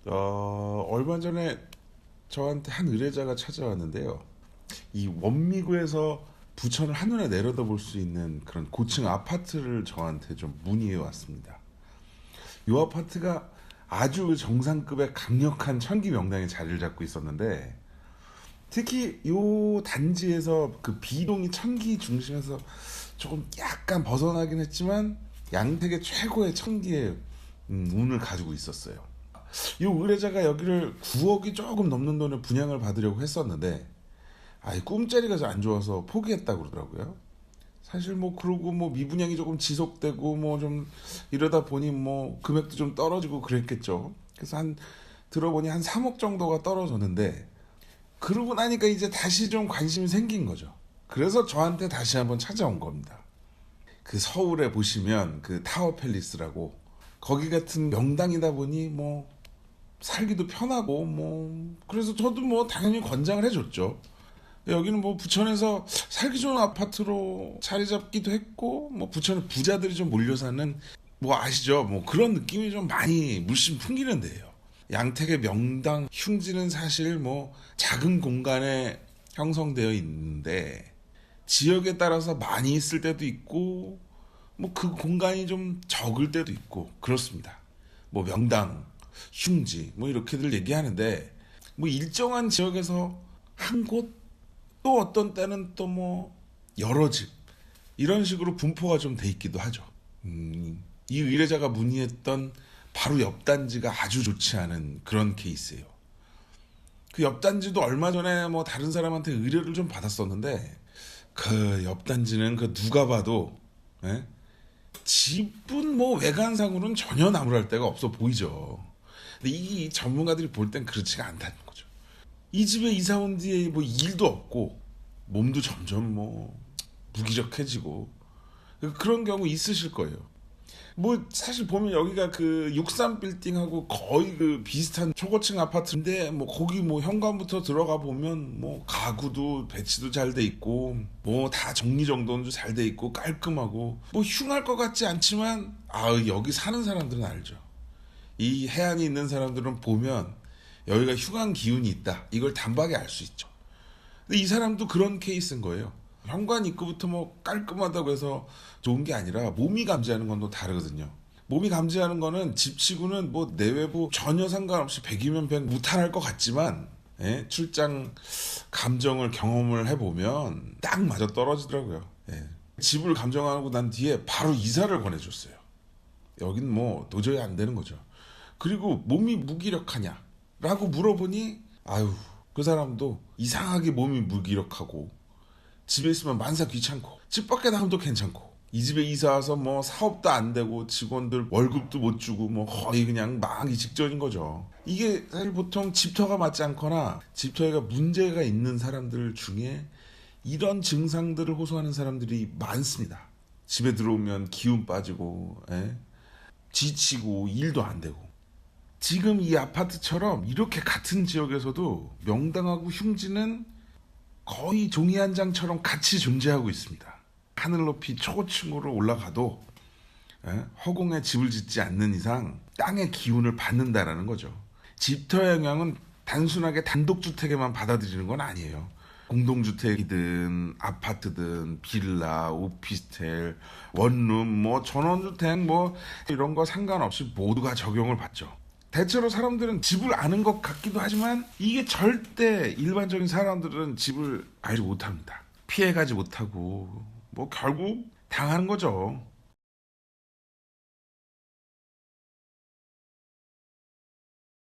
얼마 전에 저한테 한 의뢰자가 찾아왔는데요. 이 원미구에서 부천을 한눈에 내려다볼 수 있는 그런 고층 아파트를 저한테 좀 문의해 왔습니다. 이 아파트가 아주 정상급의 강력한 천기 명당에 자리를 잡고 있었는데, 특히 이 단지에서 그 비동이 천기 중심에서 조금 약간 벗어나긴 했지만 양택의 최고의 천기의 운을 가지고 있었어요. 이 의뢰자가 여기를 9억이 조금 넘는 돈을 분양을 받으려고 했었는데, 꿈자리가 안 좋아서 포기했다고 그러더라고요. 사실 뭐 그러고 뭐 미분양이 조금 지속되고 뭐 좀 이러다 보니 뭐 금액도 좀 떨어지고 그랬겠죠. 그래서 들어보니 한 3억 정도가 떨어졌는데, 그러고 나니까 이제 다시 좀 관심이 생긴 거죠. 그래서 저한테 다시 한번 찾아온 겁니다. 그 서울에 보시면 그 타워 팰리스라고, 거기 같은 명당이다 보니 뭐 살기도 편하고 뭐 그래서 저도 뭐 당연히 권장을 해줬죠. 여기는 뭐 부천에서 살기 좋은 아파트로 자리 잡기도 했고, 뭐 부천에 부자들이 좀 몰려 사는, 뭐 아시죠? 뭐 그런 느낌이 좀 많이 물씬 풍기는 데예요. 양택의 명당 흉지는 사실 뭐 작은 공간에 형성되어 있는데, 지역에 따라서 많이 있을 때도 있고 뭐 그 공간이 좀 적을 때도 있고 그렇습니다. 뭐 명당, 흉지 뭐 이렇게들 얘기하는데, 뭐 일정한 지역에서 한 곳, 또 어떤 때는 또 뭐 여러 집, 이런 식으로 분포가 좀 돼 있기도 하죠. 이 의뢰자가 문의했던 바로 옆 단지가 아주 좋지 않은 그런 케이스예요. 그 옆 단지도 얼마 전에 뭐 다른 사람한테 의뢰를 좀 받았었는데, 그 옆 단지는 그 누가 봐도, 예? 집은 뭐 외관상으로는 전혀 나무랄 데가 없어 보이죠. 근데 이 전문가들이 볼 땐 그렇지가 않다는 거죠. 이 집에 이사 온 뒤에 뭐 일도 없고 몸도 점점 뭐 무기력해지고 그런 경우 있으실 거예요. 뭐 사실 보면 여기가 그 63빌딩하고 거의 그 비슷한 초고층 아파트인데, 뭐 거기 뭐 현관부터 들어가 보면 뭐 가구도 배치도 잘 돼 있고 뭐 다 정리정돈도 잘 돼 있고 깔끔하고 뭐 흉할 것 같지 않지만, 여기 사는 사람들은 알죠. 이 해안이 있는 사람들은 보면 여기가 흉한 기운이 있다, 이걸 단박에 알 수 있죠. 근데 이 사람도 그런 케이스인 거예요. 현관 입구부터 뭐 깔끔하다고 해서 좋은 게 아니라 몸이 감지하는 건 또 다르거든요. 몸이 감지하는 거는 집치고는 뭐 내외부 전혀 상관없이 100이면 100 무탈할 것 같지만, 출장 감정을 경험을 해보면 딱 맞아 떨어지더라고요. 집을 감정하고 난 뒤에 바로 이사를 권해줬어요. 여긴 뭐 도저히 안 되는 거죠. 그리고 몸이 무기력하냐 라고 물어보니, 그 사람도 이상하게 몸이 무기력하고 집에 있으면 만사 귀찮고 집 밖에 나가면 또 괜찮고, 이 집에 이사 와서 뭐 사업도 안 되고 직원들 월급도 못 주고 뭐 거의 그냥 망하기 직전인 거죠. 이게 사실 보통 집터가 맞지 않거나 집터가 문제가 있는 사람들 중에 이런 증상들을 호소하는 사람들이 많습니다. 집에 들어오면 기운 빠지고, 지치고 일도 안 되고. 지금 이 아파트처럼 이렇게 같은 지역에서도 명당하고 흉지는 거의 종이 한 장처럼 같이 존재하고 있습니다. 하늘 높이 초고층으로 올라가도, 허공에 집을 짓지 않는 이상 땅의 기운을 받는다라는 거죠. 집터의 영향은 단순하게 단독주택에만 받아들이는 건 아니에요. 공동주택이든 아파트든 빌라, 오피스텔, 원룸, 뭐 전원주택 뭐 이런 거 상관없이 모두가 적용을 받죠. 대체로 사람들은 집을 아는 것 같기도 하지만 이게 절대 일반적인 사람들은 집을 알지 못합니다. 피해가지 못하고 뭐 결국 당하는 거죠.